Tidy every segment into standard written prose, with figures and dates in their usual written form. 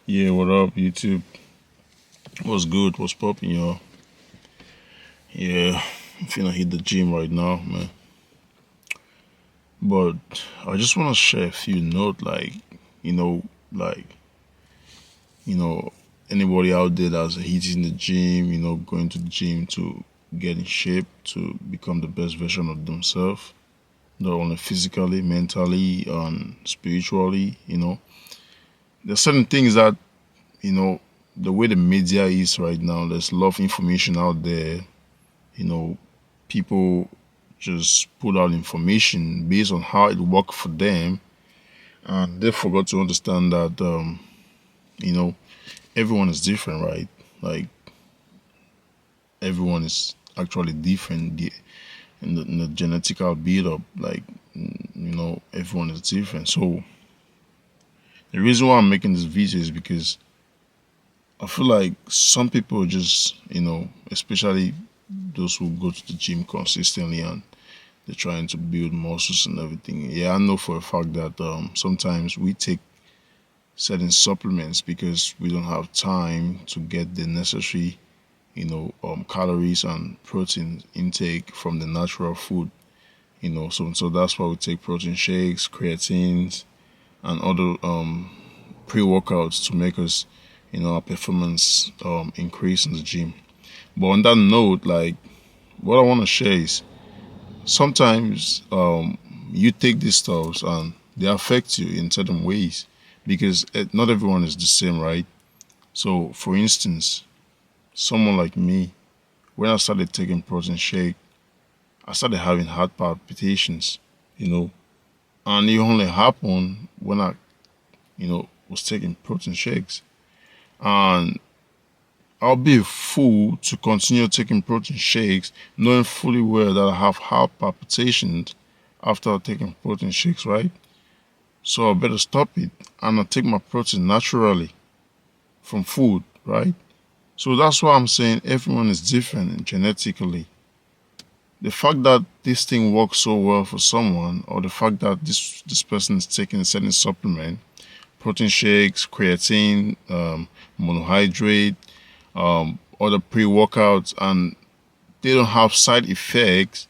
Yeah, what up, YouTube? What's good? What's popping, y'all? Yeah, I'm finna hit the gym right now, man. But I just wanna share a few notes, you know, like, you know, anybody out there that's hitting the gym, going to the gym to get in shape, to become the best version of themselves, not only physically, mentally, and spiritually, There's certain things that, you know, the way the media is right now, there's a lot of information out there. you know, People just put out information based on how it worked for them, and they forgot to understand that you know everyone is different, right? Like everyone is actually different in the genetical build up. Everyone is different. So the reason why I'm making this video is because I feel like some people just especially those who go to the gym consistently and they're trying to build muscles and everything. Yeah, I know for a fact that sometimes we take certain supplements because we don't have time to get the necessary, calories and protein intake from the natural food. So that's why we take protein shakes, creatines, and other pre-workouts to make us, our performance increase in the gym. But on that note, like what I want to share is sometimes you take these stuffs and they affect you in certain ways because not everyone is the same, right? So, for instance, someone like me, when I started taking protein shake, I started having heart palpitations, you know, and it only happened when I, was taking protein shakes. And I'll be a fool to continue taking protein shakes, knowing fully well that I have heart palpitations after taking protein shakes, right? So I better stop it and I take my protein naturally from food, right? So that's why I'm saying everyone is different genetically. The fact that this thing works so well for someone, or the fact that this person is taking a certain supplement, protein shakes, creatine, monohydrate, other pre-workouts, and they don't have side effects,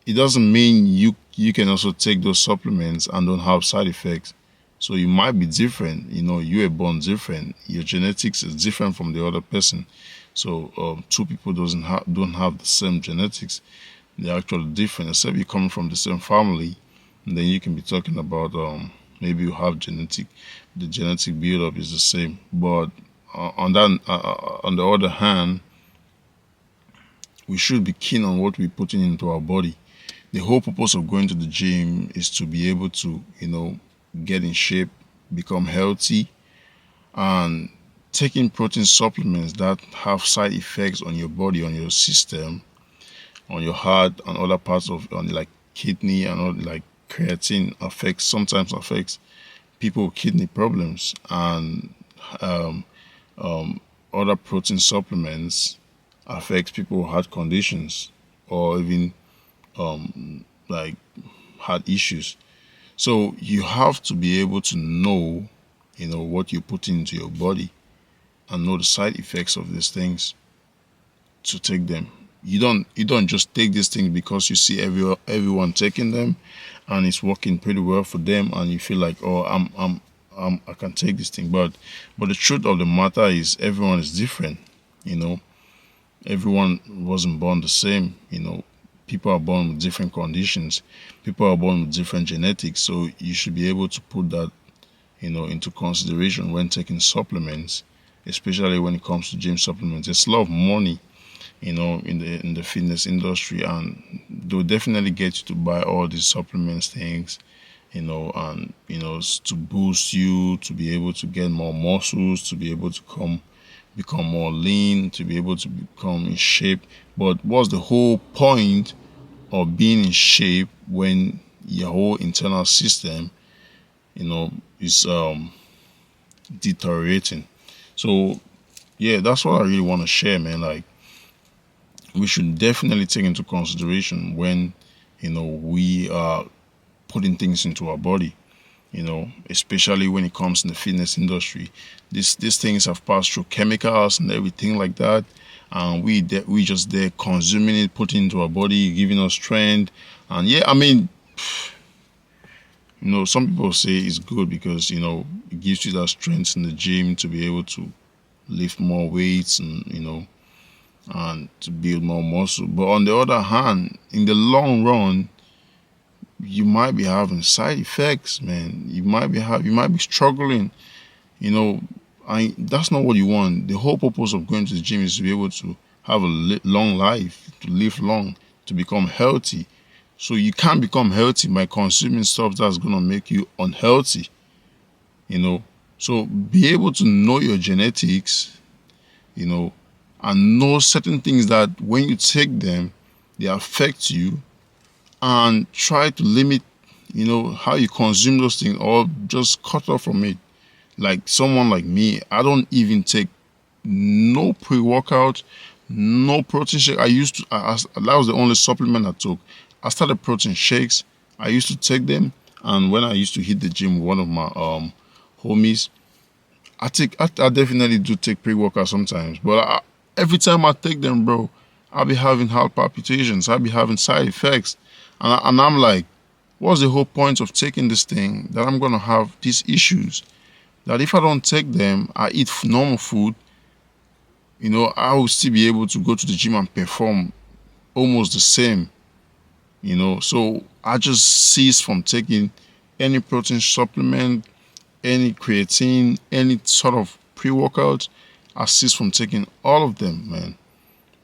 it doesn't mean you can also take those supplements and don't have side effects. So you might be different. You are born different. Your genetics is different from the other person. So two people don't have the same genetics. They're actually different. Except you're coming from the same family, and then you can be talking about maybe you have the genetic build-up is the same. But on the other hand, we should be keen on what we're putting into our body. The whole purpose of going to the gym is to be able to, get in shape, become healthy, and taking protein supplements that have side effects on your body, on your system, on your heart, and other parts on like kidney and all, like creatine sometimes affects people with kidney problems, and um, other protein supplements affect people with heart conditions or even like heart issues. So you have to be able to know, what you put into your body and know the side effects of these things to take them. You don't just take these things because you see everyone taking them and it's working pretty well for them and you feel like, oh, I can take this thing. But the truth of the matter is everyone is different. You know, everyone wasn't born the same. People are born with different conditions. People are born with different genetics. So you should be able to put that, into consideration when taking supplements, especially when it comes to gym supplements. There's a lot of money, in the fitness industry, and they'll definitely get you to buy all these supplements things, and to boost you to be able to get more muscles, to be able to become more lean, to be able to become in shape. But what's the whole point of being in shape when your whole internal system, is deteriorating? So yeah, that's what I really want to share, man. Like we should definitely take into consideration when we are putting things into our body. especially when it comes in the fitness industry. These things have passed through chemicals and everything like that, and we just there consuming it, putting it into our body, giving us strength. And yeah, I mean, some people say it's good because it gives you that strength in the gym to be able to lift more weights and and to build more muscle. But on the other hand, in the long run, you might be having side effects, man. You might be struggling. You know, that's not what you want. The whole purpose of going to the gym is to be able to have a long life, to live long, to become healthy. So you can't become healthy by consuming stuff that's gonna make you unhealthy. You know, so be able to know your genetics. You know, and know certain things that when you take them, they affect you, and try to limit how you consume those things or just cut off from it. Like someone like me, I don't even take no pre-workout, no protein shake. That was the only supplement I took. I started protein shakes. I used to take them, and when I used to hit the gym with one of my homies, I definitely do take pre-workout sometimes, but every time I take them, bro, I'll be having heart palpitations. I'll be having side effects, and I'm like, what's the whole point of taking this thing that I'm gonna have these issues? That if I don't take them, I eat normal food, I will still be able to go to the gym and perform almost the same. So I just cease from taking any protein supplement, any creatine, any sort of pre-workout. I cease from taking all of them, man,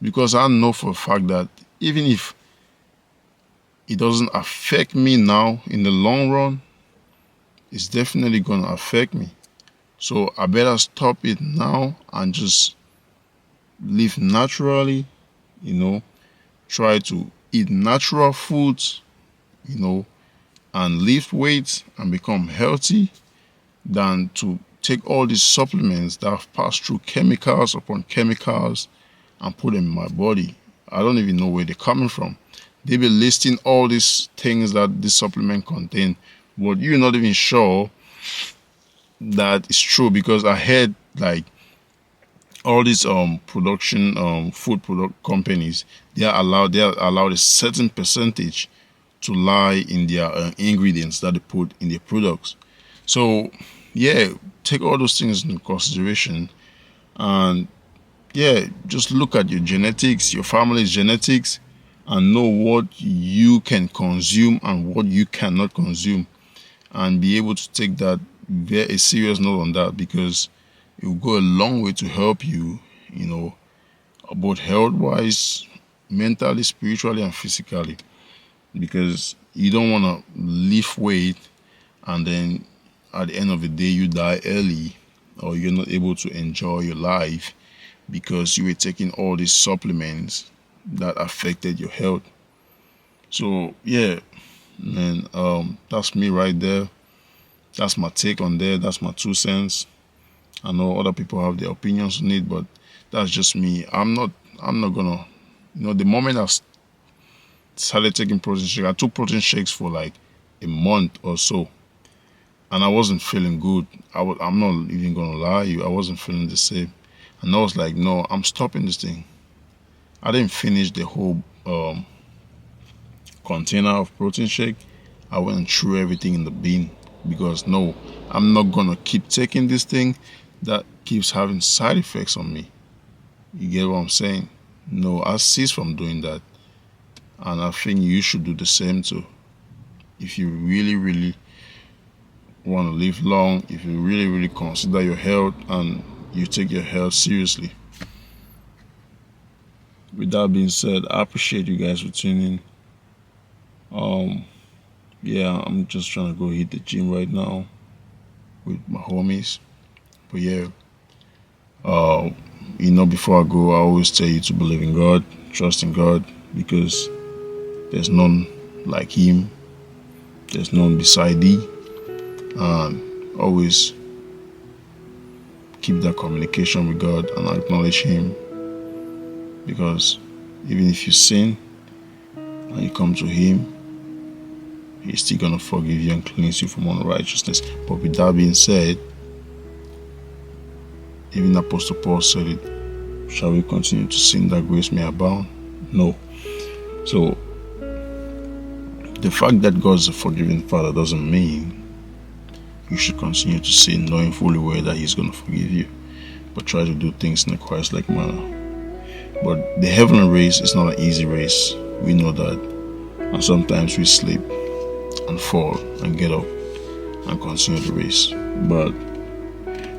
because I know for a fact that even if it doesn't affect me now, in the long run, it's definitely gonna affect me. So I better stop it now and just live naturally, try to eat natural foods, and lift weights and become healthy, than to take all these supplements that have passed through chemicals upon chemicals and put them in my body. I don't even know where they're coming from. They be listing all these things that this supplement contain, but you're not even sure that it's true, because I heard like all these production food product companies, they are allowed a certain percentage to lie in their ingredients that they put in their products. So yeah, take all those things into consideration, and yeah, just look at your genetics, your family's genetics, and know what you can consume and what you cannot consume, and be able to take that very serious note on that, because it will go a long way to help you, both health wise, mentally, spiritually, and physically. Because you don't want to lift weight and then at the end of the day you die early, or you're not able to enjoy your life because you were taking all these supplements that affected your health. So yeah, man, that's me right there. That's my take on there. That's my 2 cents. I know other people have their opinions on it, but that's just me. I'm not gonna, the moment I started taking protein shakes, I took protein shakes for like a month or so, and I wasn't feeling good. I'm not even gonna lie to you, I wasn't feeling the same, and I was like, no, I'm stopping this thing. I didn't finish the whole container of protein shake. I went and threw everything in the bin, because no, I'm not gonna keep taking this thing that keeps having side effects on me. You get what I'm saying? No, I cease from doing that, and I think you should do the same too. If you really, really want to live long, if you really, really consider your health and you take your health seriously. With that being said, I appreciate you guys for tuning in. Yeah, I'm just trying to go hit the gym right now with my homies. But yeah, before I go, I always tell you to believe in God, trust in God, because there's none like Him. There's none beside Thee. And always keep that communication with God and acknowledge Him, because even if you sin and you come to Him, He's still gonna forgive you and cleanse you from unrighteousness. But with that being said, even Apostle Paul said it, shall we continue to sin that grace may abound? No. So the fact that God's a forgiving Father doesn't mean you should continue to sin, knowing fully well that He's going to forgive you, but try to do things in a Christ-like manner. But the heavenly race is not an easy race. We know that. And sometimes we sleep and fall and get up and continue the race. But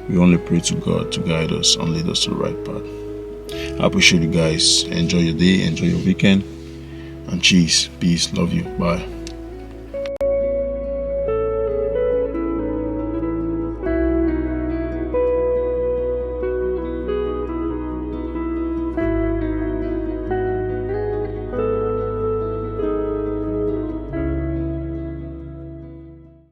we only pray to God to guide us and lead us to the right path. I appreciate you guys. Enjoy your day, enjoy your weekend, and cheese. Peace. Love you. Bye.